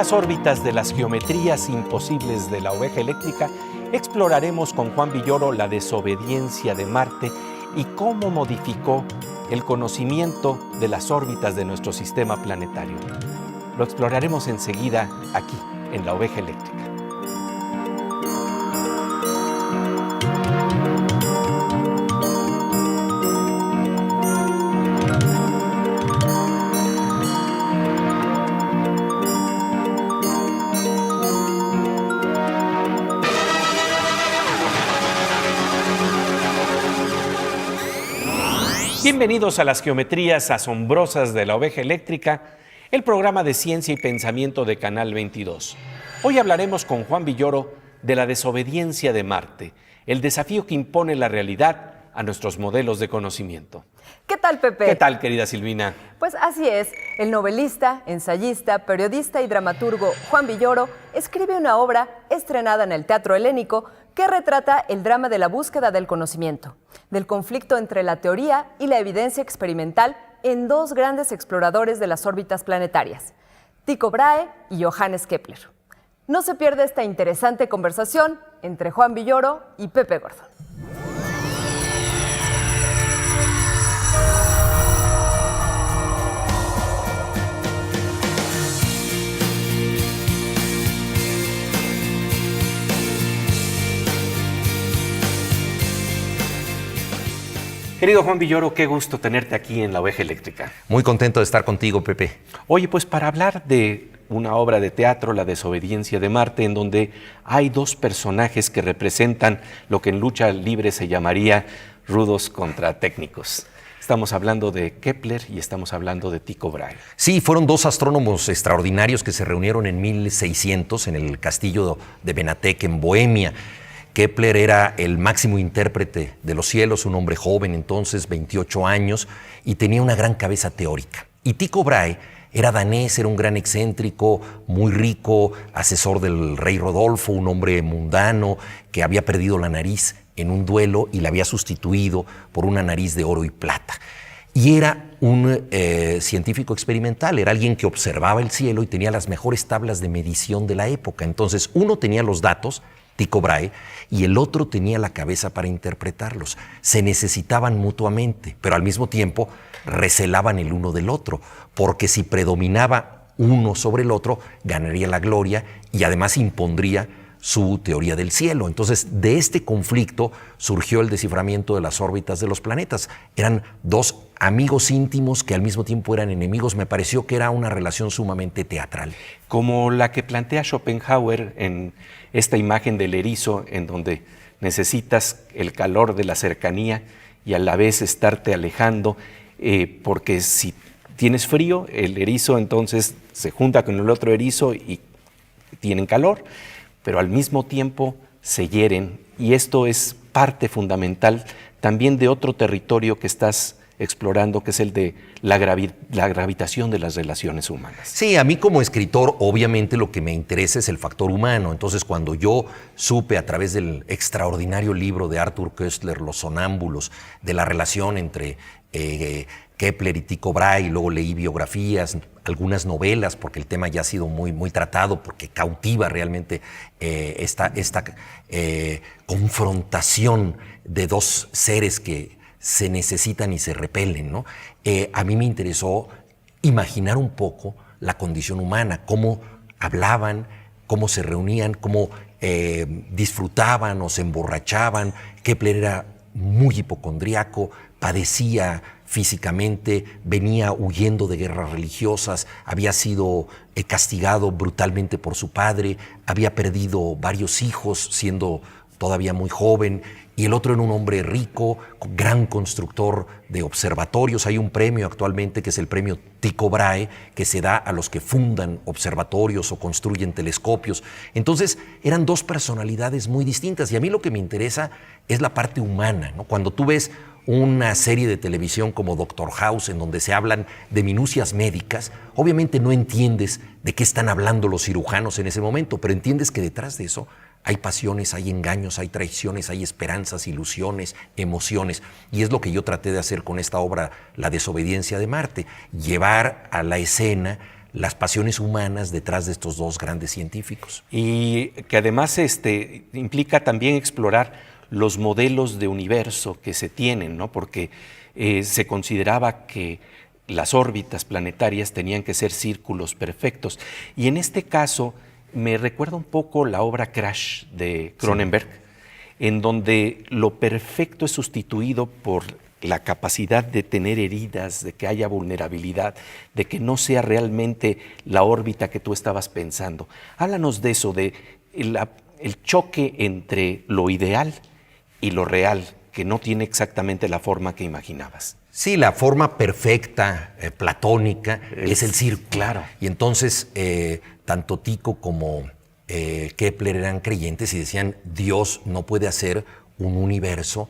las órbitas de las geometrías imposibles de la oveja eléctrica, exploraremos con Juan Villoro la desobediencia de Marte y cómo modificó el conocimiento de las órbitas de nuestro sistema planetario. Lo exploraremos enseguida aquí, en la oveja eléctrica. Bienvenidos a las geometrías asombrosas de la oveja eléctrica, el programa de ciencia y pensamiento de Canal 22. Hoy hablaremos con Juan Villoro de la desobediencia de Marte, el desafío que impone la realidad a nuestros modelos de conocimiento. ¿Qué tal, Pepe? ¿Qué tal, querida Silvina? Pues así es, el novelista, ensayista, periodista y dramaturgo Juan Villoro escribe una obra estrenada en el Teatro Helénico que retrata el drama de la búsqueda del conocimiento, del conflicto entre la teoría y la evidencia experimental en dos grandes exploradores de las órbitas planetarias, Tycho Brahe y Johannes Kepler. No se pierde esta interesante conversación entre Juan Villoro y Pepe Gordon. Querido Juan Villoro, qué gusto tenerte aquí en la oveja eléctrica. Muy contento de estar contigo, Pepe. Oye, pues para hablar de una obra de teatro, La desobediencia de Marte, en donde hay dos personajes que representan lo que en lucha libre se llamaría rudos contra técnicos. Estamos hablando de Kepler y estamos hablando de Tycho Brahe. Sí, fueron dos astrónomos extraordinarios que se reunieron en 1600 en el castillo de Benátek en Bohemia. Kepler era el máximo intérprete de los cielos, un hombre joven entonces, 28 años, y tenía una gran cabeza teórica. Y Tycho Brahe era danés, era un gran excéntrico, muy rico, asesor del rey Rodolfo, un hombre mundano que había perdido la nariz en un duelo y la había sustituido por una nariz de oro y plata. Y era un científico experimental, era alguien que observaba el cielo y tenía las mejores tablas de medición de la época. Entonces, uno tenía los datos, Tycho Brahe, y el otro tenía la cabeza para interpretarlos. Se necesitaban mutuamente, pero al mismo tiempo recelaban el uno del otro, porque si predominaba uno sobre el otro, ganaría la gloria y además impondría su teoría del cielo. Entonces, de este conflicto surgió el desciframiento de las órbitas de los planetas. Eran dos amigos íntimos que al mismo tiempo eran enemigos. Me pareció que era una relación sumamente teatral. Como la que plantea Schopenhauer en esta imagen del erizo, en donde necesitas el calor de la cercanía y a la vez estarte alejando, porque si tienes frío, el erizo entonces se junta con el otro erizo y tienen calor, pero al mismo tiempo se hieren, y esto es parte fundamental también de otro territorio que estás explorando, que es el de la gravitación de las relaciones humanas. Sí, a mí como escritor obviamente lo que me interesa es el factor humano. Entonces, cuando yo supe a través del extraordinario libro de Arthur Koestler, Los sonámbulos, de la relación entre Kepler y Tycho Brahe, y luego leí biografías, algunas novelas, porque el tema ya ha sido muy tratado, porque cautiva realmente esta confrontación de dos seres que se necesitan y se repelen, ¿no? A mí me interesó imaginar un poco la condición humana, cómo hablaban, cómo se reunían, cómo disfrutaban o se emborrachaban. Kepler era muy hipocondriaco, padecía físicamente, venía huyendo de guerras religiosas, había sido castigado brutalmente por su padre, había perdido varios hijos siendo todavía muy joven, y el otro era un hombre rico, gran constructor de observatorios. Hay un premio actualmente que es el premio Tycho Brahe, que se da a los que fundan observatorios o construyen telescopios. Entonces eran dos personalidades muy distintas, y a mí lo que me interesa es la parte humana, ¿no? Cuando tú ves una serie de televisión como Doctor House, en donde se hablan de minucias médicas, obviamente no entiendes de qué están hablando los cirujanos en ese momento, pero entiendes que detrás de eso hay pasiones, hay engaños, hay traiciones, hay esperanzas, ilusiones, emociones. Y es lo que yo traté de hacer con esta obra, La desobediencia de Marte, llevar a la escena las pasiones humanas detrás de estos dos grandes científicos. Y que además implica también explorar los modelos de universo que se tienen, ¿no? Porque se consideraba que las órbitas planetarias tenían que ser círculos perfectos. Y en este caso me recuerda un poco la obra Crash de Cronenberg, en donde lo perfecto es sustituido por la capacidad de tener heridas, de que haya vulnerabilidad, de que no sea realmente la órbita que tú estabas pensando. Háblanos de eso, de el choque entre lo ideal y lo real, que no tiene exactamente la forma que imaginabas. Sí, la forma perfecta, platónica, es el círculo. Claro. Y entonces, tanto Tycho como Kepler eran creyentes y decían, Dios no puede hacer un universo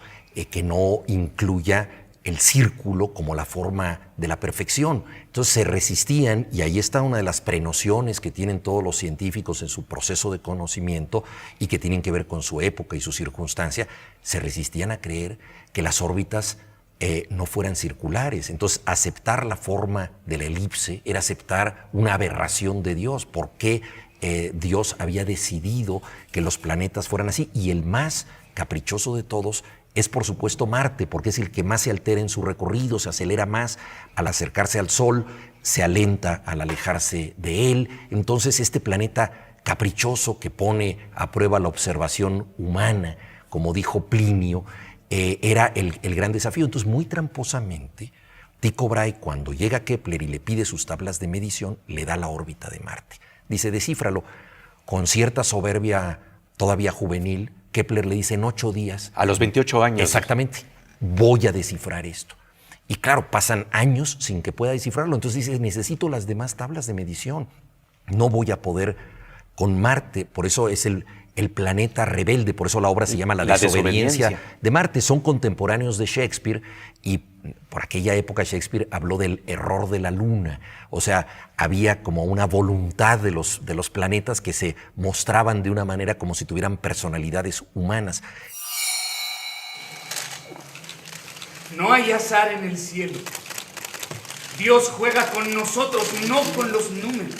que no incluya el círculo como la forma de la perfección. Entonces se resistían, y ahí está una de las prenociones que tienen todos los científicos en su proceso de conocimiento y que tienen que ver con su época y su circunstancia, se resistían a creer que las órbitas no fueran circulares. Entonces aceptar la forma de la elipse era aceptar una aberración de Dios. ¿Por qué Dios había decidido que los planetas fueran así? Y el más caprichoso de todos es, por supuesto, Marte, porque es el que más se altera en su recorrido, se acelera más al acercarse al Sol, se alenta al alejarse de él. Entonces, este planeta caprichoso que pone a prueba la observación humana, como dijo Plinio, era el gran desafío. Entonces, muy tramposamente, Tycho Brahe, cuando llega Kepler y le pide sus tablas de medición, le da la órbita de Marte. Dice, descífralo. Con cierta soberbia todavía juvenil, Kepler le dice, en 8 días. A los 28 años. Exactamente. Voy a descifrar esto. Y claro, pasan años sin que pueda descifrarlo. Entonces dice, necesito las demás tablas de medición. No voy a poder con Marte. Por eso es el planeta rebelde. Por eso la obra se llama La desobediencia de Marte. Son contemporáneos de Shakespeare, y por aquella época Shakespeare habló del error de la luna. O sea, había como una voluntad de los planetas que se mostraban de una manera como si tuvieran personalidades humanas. No hay azar en el cielo. Dios juega con nosotros, no con los números.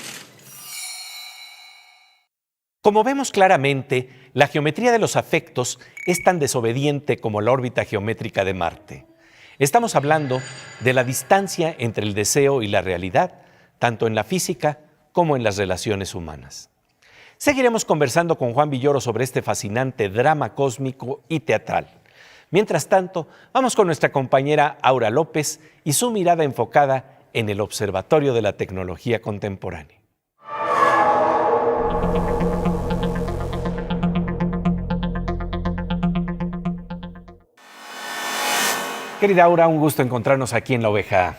Como vemos claramente, la geometría de los afectos es tan desobediente como la órbita geométrica de Marte. Estamos hablando de la distancia entre el deseo y la realidad, tanto en la física como en las relaciones humanas. Seguiremos conversando con Juan Villoro sobre este fascinante drama cósmico y teatral. Mientras tanto, vamos con nuestra compañera Aura López y su mirada enfocada en el Observatorio de la Tecnología Contemporánea. Querida Aura, un gusto encontrarnos aquí en La Oveja.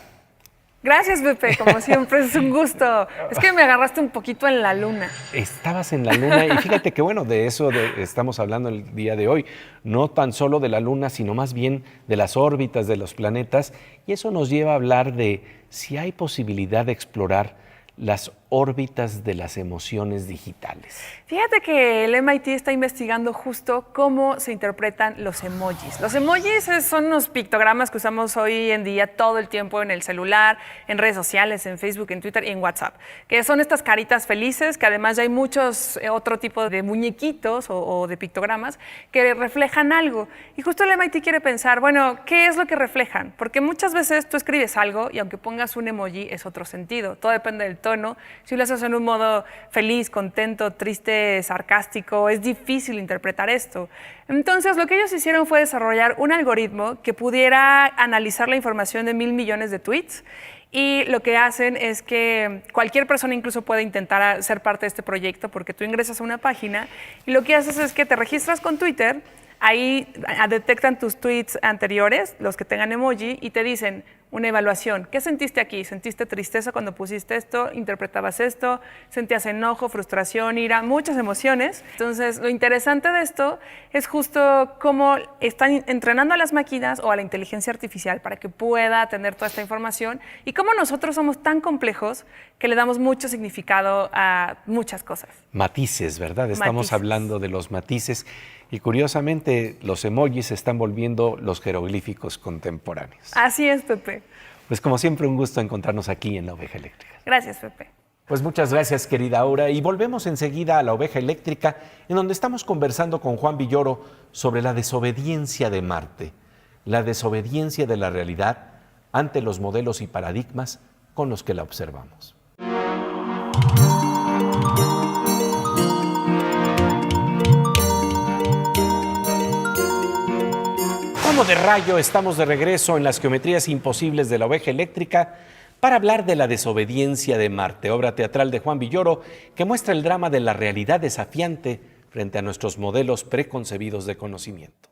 Gracias, Pepe, como siempre, es un gusto. Es que me agarraste un poquito en la luna. Estabas en la luna y fíjate que bueno, de eso estamos hablando el día de hoy. No tan solo de la luna, sino más bien de las órbitas de los planetas. Y eso nos lleva a hablar de si hay posibilidad de explorar las órbitas de las emociones digitales. Fíjate que el MIT está investigando justo cómo se interpretan los emojis. Los emojis son unos pictogramas que usamos hoy en día todo el tiempo en el celular, en redes sociales, en Facebook, en Twitter y en WhatsApp, que son estas caritas felices, que además ya hay muchos otro tipo de muñequitos o de pictogramas que reflejan algo. Y justo el MIT quiere pensar, bueno, ¿qué es lo que reflejan? Porque muchas veces tú escribes algo y aunque pongas un emoji es otro sentido, todo depende del tono. Si lo haces en un modo feliz, contento, triste, sarcástico, es difícil interpretar esto. Entonces, lo que ellos hicieron fue desarrollar un algoritmo que pudiera analizar la información de 1,000 millones de tweets. Y lo que hacen es que cualquier persona incluso puede intentar ser parte de este proyecto, porque tú ingresas a una página y lo que haces es que te registras con Twitter. Ahí detectan tus tweets anteriores, los que tengan emoji, y te dicen una evaluación. ¿Qué sentiste aquí? ¿Sentiste tristeza cuando pusiste esto? ¿Interpretabas esto? ¿Sentías enojo, frustración, ira? Muchas emociones. Entonces, lo interesante de esto es justo cómo están entrenando a las máquinas o a la inteligencia artificial para que pueda tener toda esta información y cómo nosotros somos tan complejos que le damos mucho significado a muchas cosas. Matices, ¿verdad? Estamos Matices. hablando de los matices. Y curiosamente, los emojis se están volviendo los jeroglíficos contemporáneos. Así es, Pepe. Pues como siempre, un gusto encontrarnos aquí en La Oveja Eléctrica. Gracias, Pepe. Pues muchas gracias, querida Aura. Y volvemos enseguida a La Oveja Eléctrica, en donde estamos conversando con Juan Villoro sobre la desobediencia de Marte, la desobediencia de la realidad ante los modelos y paradigmas con los que la observamos. Como de rayo, estamos de regreso en las geometrías imposibles de La Oveja Eléctrica para hablar de la desobediencia de Marte, obra teatral de Juan Villoro que muestra el drama de la realidad desafiante frente a nuestros modelos preconcebidos de conocimiento.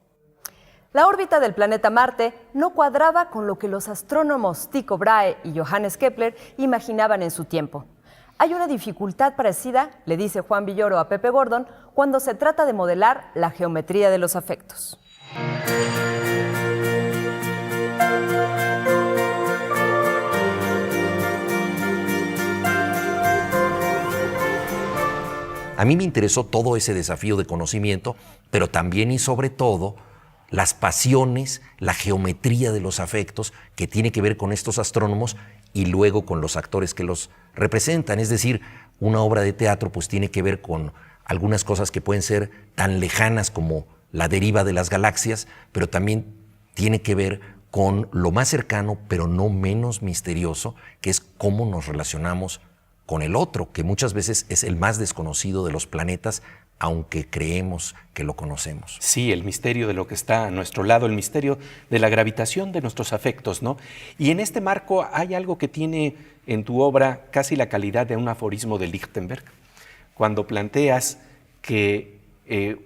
La órbita del planeta Marte no cuadraba con lo que los astrónomos Tycho Brahe y Johannes Kepler imaginaban en su tiempo. Hay una dificultad parecida, le dice Juan Villoro a Pepe Gordon, cuando se trata de modelar la geometría de los afectos. A mí me interesó todo ese desafío de conocimiento, pero también y sobre todo las pasiones, la geometría de los afectos que tiene que ver con estos astrónomos y luego con los actores que los representan. Es decir, una obra de teatro pues tiene que ver con algunas cosas que pueden ser tan lejanas como la deriva de las galaxias, pero también tiene que ver con lo más cercano, pero no menos misterioso, que es cómo nos relacionamos con el otro, que muchas veces es el más desconocido de los planetas, aunque creemos que lo conocemos. Sí, el misterio de lo que está a nuestro lado, el misterio de la gravitación de nuestros afectos, ¿no? Y en este marco hay algo que tiene en tu obra casi la calidad de un aforismo de Lichtenberg, cuando planteas que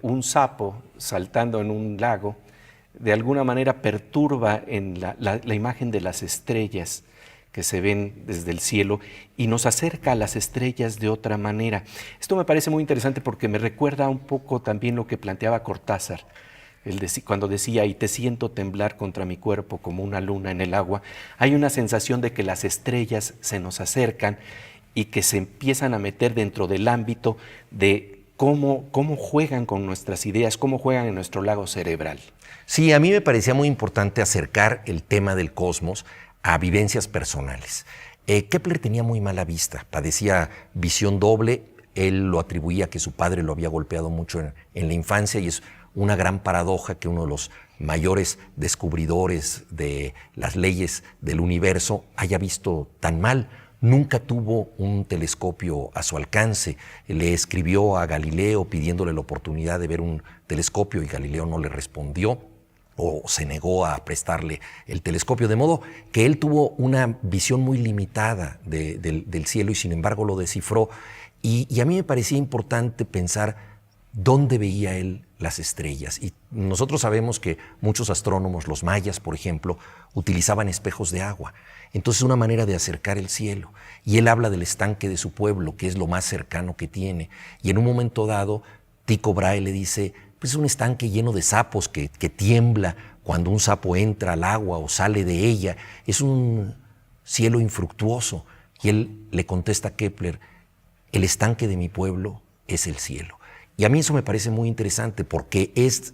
un sapo saltando en un lago de alguna manera perturba en la imagen de las estrellas que se ven desde el cielo y nos acerca a las estrellas de otra manera. Esto me parece muy interesante porque me recuerda un poco también lo que planteaba Cortázar, cuando decía, y te siento temblar contra mi cuerpo como una luna en el agua. Hay una sensación de que las estrellas se nos acercan y que se empiezan a meter dentro del ámbito de cómo juegan con nuestras ideas, cómo juegan en nuestro lago cerebral. Sí, a mí me parecía muy importante acercar el tema del cosmos a vivencias personales. Kepler tenía muy mala vista, padecía visión doble, él lo atribuía a que su padre lo había golpeado mucho en la infancia y es una gran paradoja que uno de los mayores descubridores de las leyes del universo haya visto tan mal. Nunca tuvo un telescopio a su alcance. Le escribió a Galileo pidiéndole la oportunidad de ver un telescopio y Galileo no le respondió o se negó a prestarle el telescopio, de modo que él tuvo una visión muy limitada del cielo y sin embargo lo descifró. Y a mí me parecía importante pensar dónde veía él las estrellas. Y nosotros sabemos que muchos astrónomos, los mayas por ejemplo, utilizaban espejos de agua. Entonces una manera de acercar el cielo. Y él habla del estanque de su pueblo, que es lo más cercano que tiene. Y en un momento dado, Tycho Brahe le dice, pues es un estanque lleno de sapos que tiembla cuando un sapo entra al agua o sale de ella. Es un cielo infructuoso. Y él le contesta a Kepler, el estanque de mi pueblo es el cielo. Y a mí eso me parece muy interesante porque es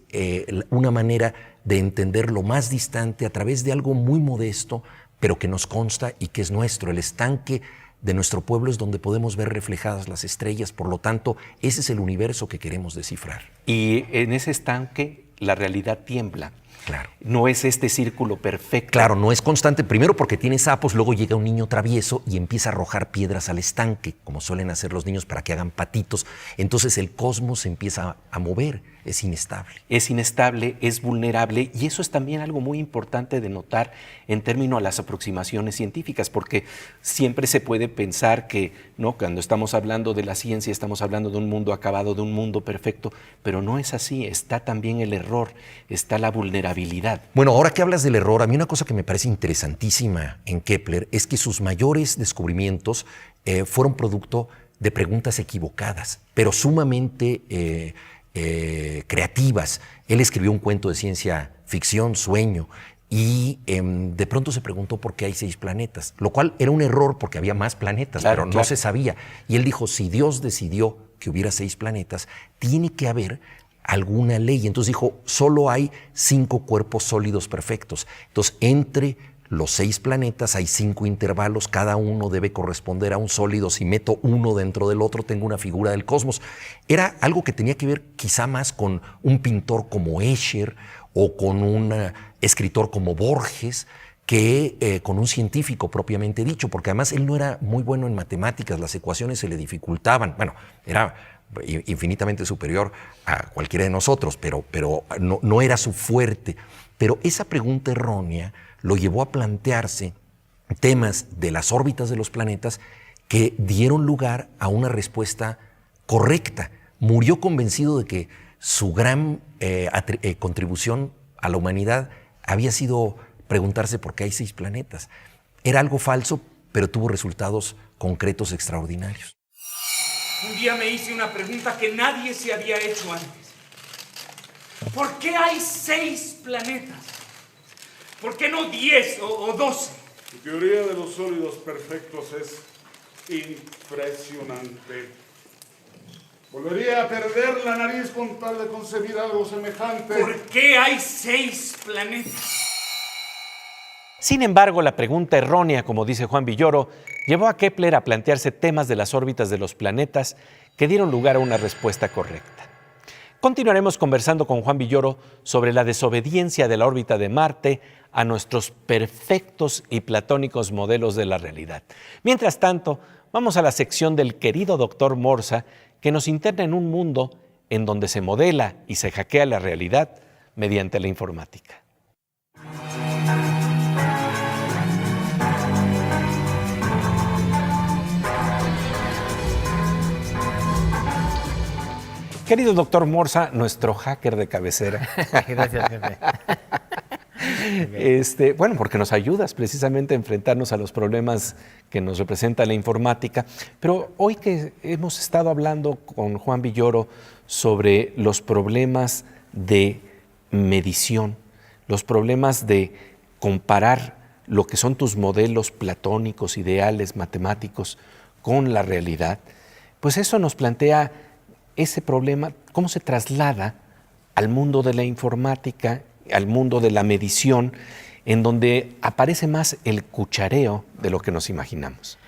una manera de entender lo más distante a través de algo muy modesto, pero que nos consta y que es nuestro. El estanque de nuestro pueblo es donde podemos ver reflejadas las estrellas, por lo tanto, ese es el universo que queremos descifrar. Y en ese estanque la realidad tiembla. Claro. No es este círculo perfecto. Claro, no es constante. Primero porque tiene sapos, luego llega un niño travieso y empieza a arrojar piedras al estanque, como suelen hacer los niños para que hagan patitos. Entonces el cosmos se empieza a mover, es inestable. Es inestable, es vulnerable y eso es también algo muy importante de notar en términos a las aproximaciones científicas, porque siempre se puede pensar que, ¿no?, cuando estamos hablando de la ciencia estamos hablando de un mundo acabado, de un mundo perfecto, pero no es así. Está también el error, está la vulnerabilidad. Bueno, ahora que hablas del error, a mí una cosa que me parece interesantísima en Kepler es que sus mayores descubrimientos fueron producto de preguntas equivocadas, pero sumamente creativas. Él escribió un cuento de ciencia ficción, Sueño, y de pronto se preguntó por qué hay 6 planetas, lo cual era un error porque había más planetas, claro, pero no se sabía. Y él dijo, si Dios decidió que hubiera 6 planetas, tiene que haber alguna ley. Entonces dijo, solo hay 5 cuerpos sólidos perfectos. Entonces, entre los 6 planetas, hay 5 intervalos, cada uno debe corresponder a un sólido. Si meto uno dentro del otro, tengo una figura del cosmos. Era algo que tenía que ver quizá más con un pintor como Escher o con un escritor como Borges, que con un científico propiamente dicho, porque además él no era muy bueno en matemáticas, las ecuaciones se le dificultaban. Bueno, era infinitamente superior a cualquiera de nosotros, pero no era su fuerte. Pero esa pregunta errónea lo llevó a plantearse temas de las órbitas de los planetas que dieron lugar a una respuesta correcta. Murió convencido de que su gran contribución a la humanidad había sido preguntarse por qué hay 6 planetas. Era algo falso, pero tuvo resultados concretos extraordinarios. Un día me hice una pregunta que nadie se había hecho antes. ¿Por qué hay 6 planetas? ¿Por qué no 10 o 12? Tu teoría de los sólidos perfectos es impresionante. Volvería a perder la nariz con tal de concebir algo semejante. ¿Por qué hay 6 planetas? Sin embargo, la pregunta errónea, como dice Juan Villoro, llevó a Kepler a plantearse temas de las órbitas de los planetas que dieron lugar a una respuesta correcta. Continuaremos conversando con Juan Villoro sobre la desobediencia de la órbita de Marte a nuestros perfectos y platónicos modelos de la realidad. Mientras tanto, vamos a la sección del querido doctor Morsa, que nos interna en un mundo en donde se modela y se hackea la realidad mediante la informática. Querido doctor Morsa, nuestro hacker de cabecera. Gracias, jefe. Bueno, porque nos ayudas precisamente a enfrentarnos a los problemas que nos representa la informática. Pero hoy que hemos estado hablando con Juan Villoro sobre los problemas de medición, los problemas de comparar lo que son tus modelos platónicos, ideales, matemáticos, con la realidad, pues eso nos plantea ese problema, cómo se traslada al mundo de la informática, al mundo de la medición, en donde aparece más el cuchareo de lo que nos imaginamos.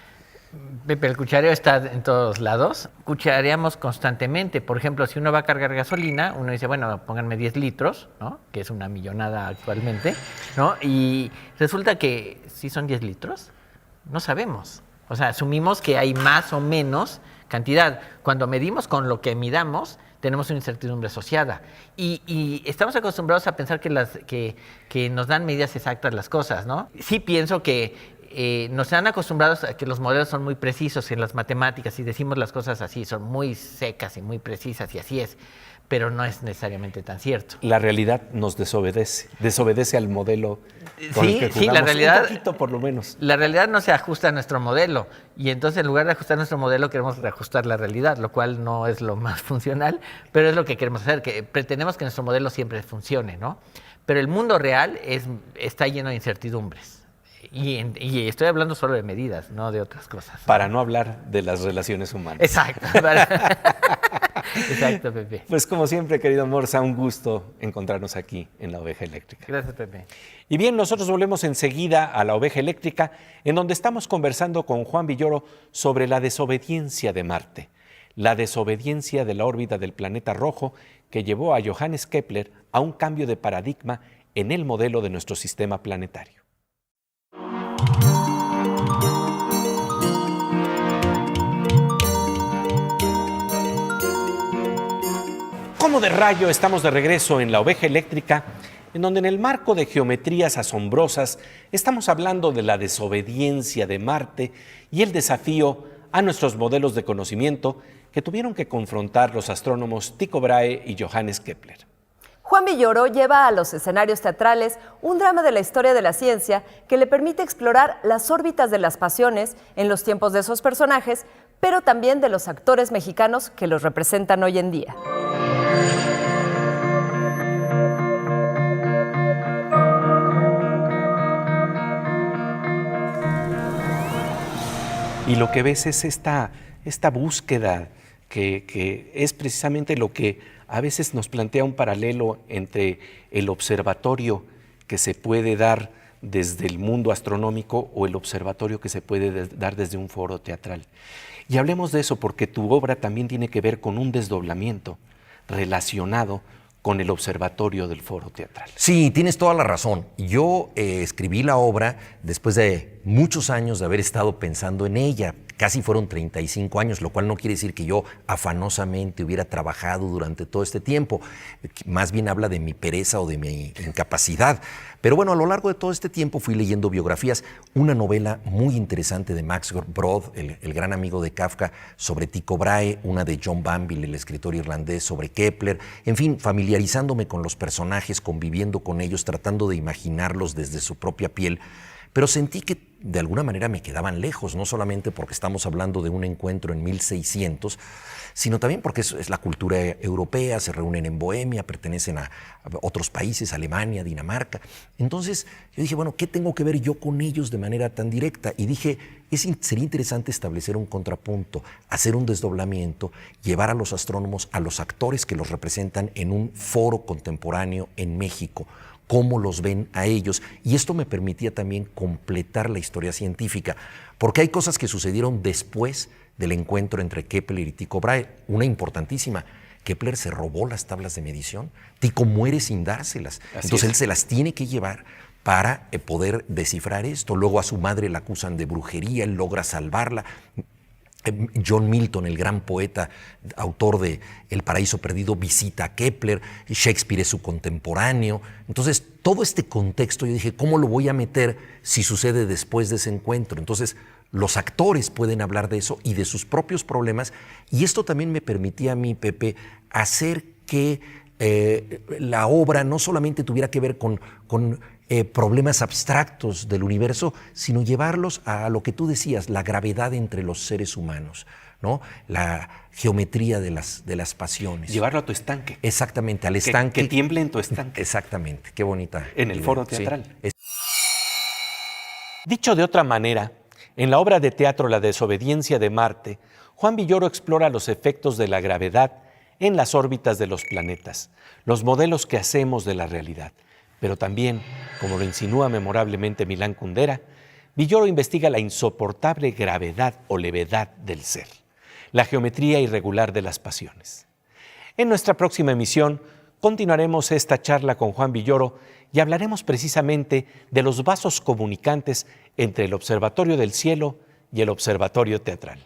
Pepe, el cuchareo está en todos lados. Cuchareamos constantemente. Por ejemplo, si uno va a cargar gasolina, uno dice, bueno, pónganme 10 litros, ¿no? Que es una millonada actualmente, ¿no? Y resulta que, ¿sí son 10 litros? No sabemos. O sea, asumimos que hay más o menos cantidad. Cuando medimos con lo que midamos, tenemos una incertidumbre asociada. Y estamos acostumbrados a pensar que nos dan medidas exactas las cosas, ¿no? Sí pienso que nos han acostumbrados a que los modelos son muy precisos en las matemáticas y decimos las cosas así, son muy secas y muy precisas y así es, pero no es necesariamente tan cierto. La realidad nos desobedece al modelo con el que jugamos, la realidad, un poquito por lo menos. La realidad no se ajusta a nuestro modelo y entonces en lugar de ajustar nuestro modelo queremos reajustar la realidad, lo cual no es lo más funcional, pero es lo que queremos hacer, que pretendemos que nuestro modelo siempre funcione, ¿no? Pero el mundo real está lleno de incertidumbres. Y estoy hablando solo de medidas, no de otras cosas. Para no hablar de las relaciones humanas. Exacto. Exacto, Pepe. Pues como siempre, querido Morsa, un gusto encontrarnos aquí en La Oveja Eléctrica. Gracias, Pepe. Y bien, nosotros volvemos enseguida a La Oveja Eléctrica, en donde estamos conversando con Juan Villoro sobre la desobediencia de Marte, la desobediencia de la órbita del planeta rojo que llevó a Johannes Kepler a un cambio de paradigma en el modelo de nuestro sistema planetario. Como de rayo, estamos de regreso en La Oveja Eléctrica, en donde en el marco de geometrías asombrosas estamos hablando de la desobediencia de Marte y el desafío a nuestros modelos de conocimiento que tuvieron que confrontar los astrónomos Tycho Brahe y Johannes Kepler. Juan Villoro lleva a los escenarios teatrales un drama de la historia de la ciencia que le permite explorar las órbitas de las pasiones en los tiempos de esos personajes, pero también de los actores mexicanos que los representan hoy en día. Y lo que ves es esta búsqueda que es precisamente lo que a veces nos plantea un paralelo entre el observatorio que se puede dar desde el mundo astronómico o el observatorio que se puede dar desde un foro teatral. Y hablemos de eso porque tu obra también tiene que ver con un desdoblamiento relacionado con el observatorio del foro teatral. Sí, tienes toda la razón. Yo escribí la obra después de muchos años de haber estado pensando en ella. Casi fueron 35 años, lo cual no quiere decir que yo afanosamente hubiera trabajado durante todo este tiempo. Más bien habla de mi pereza o de mi incapacidad. Pero bueno, a lo largo de todo este tiempo fui leyendo biografías. Una novela muy interesante de Max Brod, el gran amigo de Kafka, sobre Tycho Brahe. Una de John Banville, el escritor irlandés, sobre Kepler. En fin, familiarizándome con los personajes, conviviendo con ellos, tratando de imaginarlos desde su propia piel. Pero sentí que de alguna manera me quedaban lejos, no solamente porque estamos hablando de un encuentro en 1600, sino también porque es la cultura europea, se reúnen en Bohemia, pertenecen a otros países, Alemania, Dinamarca. Entonces yo dije, bueno, ¿qué tengo que ver yo con ellos de manera tan directa? Y dije, sería interesante establecer un contrapunto, hacer un desdoblamiento, llevar a los astrónomos, a los actores que los representan en un foro contemporáneo en México, cómo los ven a ellos, y esto me permitía también completar la historia científica, porque hay cosas que sucedieron después del encuentro entre Kepler y Tycho Brahe. Una importantísima: Kepler se robó las tablas de medición, Tycho muere sin dárselas, entonces él se las tiene que llevar para poder descifrar esto. Luego a su madre la acusan de brujería, él logra salvarla. John Milton, el gran poeta, autor de El paraíso perdido, visita a Kepler. Shakespeare es su contemporáneo. Entonces, todo este contexto, yo dije, ¿cómo lo voy a meter si sucede después de ese encuentro? Entonces, los actores pueden hablar de eso y de sus propios problemas. Y esto también me permitía a mí, Pepe, hacer que la obra no solamente tuviera que ver con problemas abstractos del universo, sino llevarlos a lo que tú decías, la gravedad entre los seres humanos, ¿no? La geometría de las pasiones. Llevarlo a tu estanque. Exactamente, al estanque. Que tiemble en tu estanque. Exactamente, qué bonita. En el foro teatral. Sí. Dicho de otra manera, en la obra de teatro La desobediencia de Marte, Juan Villoro explora los efectos de la gravedad en las órbitas de los planetas, los modelos que hacemos de la realidad. Pero también, como lo insinúa memorablemente Milán Kundera, Villoro investiga la insoportable gravedad o levedad del ser, la geometría irregular de las pasiones. En nuestra próxima emisión continuaremos esta charla con Juan Villoro y hablaremos precisamente de los vasos comunicantes entre el Observatorio del Cielo y el Observatorio Teatral.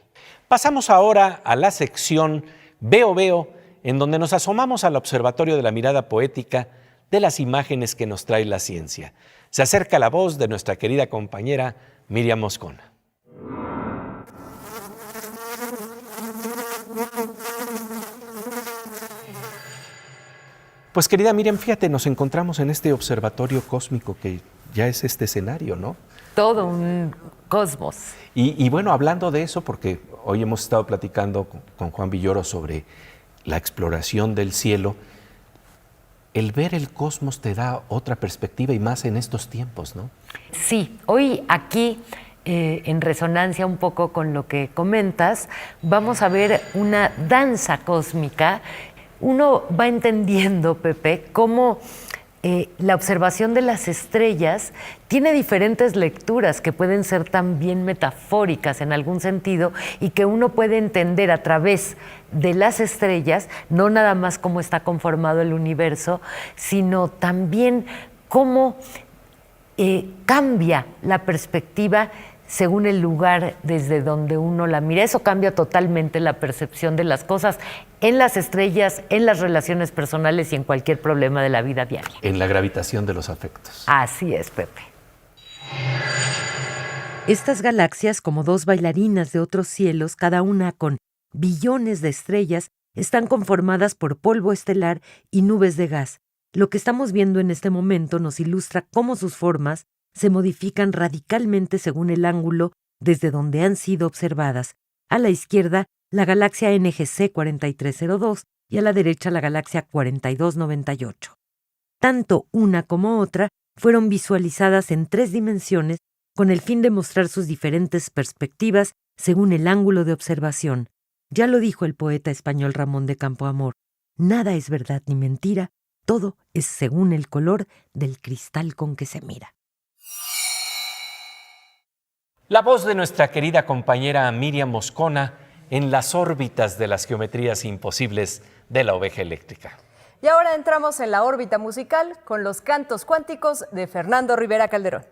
Pasamos ahora a la sección Veo, en donde nos asomamos al Observatorio de la Mirada Poética de las imágenes que nos trae la ciencia. Se acerca la voz de nuestra querida compañera Miriam Moscona. Pues querida Miriam, fíjate, nos encontramos en este observatorio cósmico que ya es este escenario, ¿no? Todo un cosmos. Y bueno, hablando de eso, porque hoy hemos estado platicando con Juan Villoro sobre la exploración del cielo, el ver el cosmos te da otra perspectiva y más en estos tiempos, ¿no? Sí, hoy aquí, en resonancia un poco con lo que comentas, vamos a ver una danza cósmica. Uno va entendiendo, Pepe, cómo la observación de las estrellas tiene diferentes lecturas que pueden ser también metafóricas en algún sentido y que uno puede entender a través de las estrellas, no nada más cómo está conformado el universo, sino también cómo cambia la perspectiva según el lugar desde donde uno la mira. Eso cambia totalmente la percepción de las cosas en las estrellas, en las relaciones personales y en cualquier problema de la vida diaria. En la gravitación de los afectos. Así es, Pepe. Estas galaxias, como dos bailarinas de otros cielos, cada una con billones de estrellas, están conformadas por polvo estelar y nubes de gas. Lo que estamos viendo en este momento nos ilustra cómo sus formas se modifican radicalmente según el ángulo desde donde han sido observadas. A la izquierda, la galaxia NGC 4302 y a la derecha la galaxia 4298. Tanto una como otra fueron visualizadas en 3 dimensiones con el fin de mostrar sus diferentes perspectivas según el ángulo de observación. Ya lo dijo el poeta español Ramón de Campoamor: nada es verdad ni mentira, todo es según el color del cristal con que se mira. La voz de nuestra querida compañera Miriam Moscona en las órbitas de las geometrías imposibles de la oveja eléctrica. Y ahora entramos en la órbita musical con los cantos cuánticos de Fernando Rivera Calderón.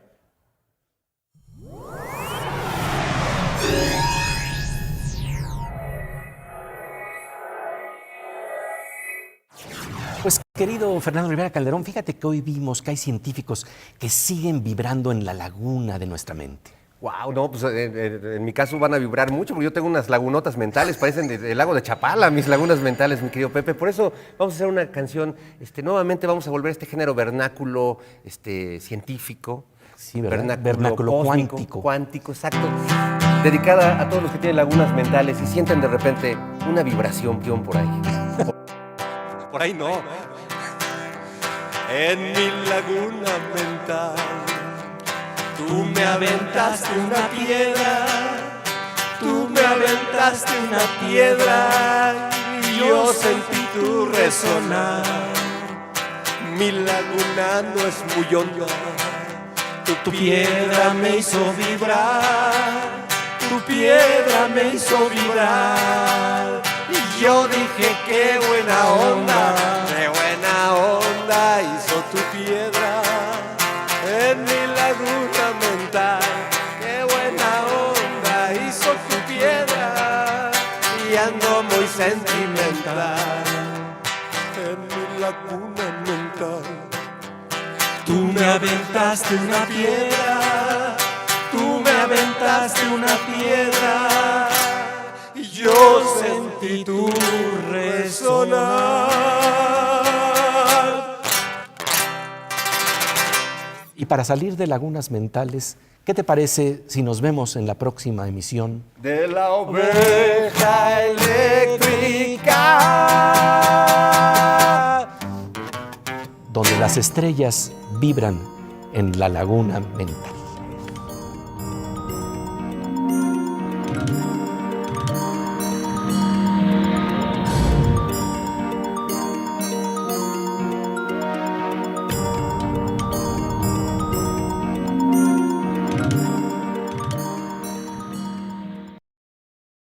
Pues querido Fernando Rivera Calderón, fíjate que hoy vimos que hay científicos que siguen vibrando en la laguna de nuestra mente. Wow, no, pues en mi caso van a vibrar mucho, porque yo tengo unas lagunotas mentales, parecen del lago de Chapala, mis lagunas mentales, mi querido Pepe. Por eso vamos a hacer una canción, nuevamente vamos a volver a este género vernáculo, científico. Sí, ¿verdad? Vernáculo cósmico, cuántico, exacto. Dedicada a todos los que tienen lagunas mentales y sienten de repente una vibración por ahí. Por ahí no. En mi laguna mental tú me aventaste una piedra, tú me aventaste una piedra y yo sentí tu resonar. Mi laguna no es muy honda, tu piedra me hizo vibrar, tu piedra me hizo vibrar. Y yo dije qué buena onda hizo tu piedra en mi laguna mental. Qué buena onda hizo tu piedra y ando muy sentimental en mi laguna mental. Tú me aventaste una piedra, tú me aventaste una piedra y yo sentí tu resonar. Y para salir de lagunas mentales, ¿qué te parece si nos vemos en la próxima emisión de la oveja eléctrica, donde las estrellas vibran en la laguna mental?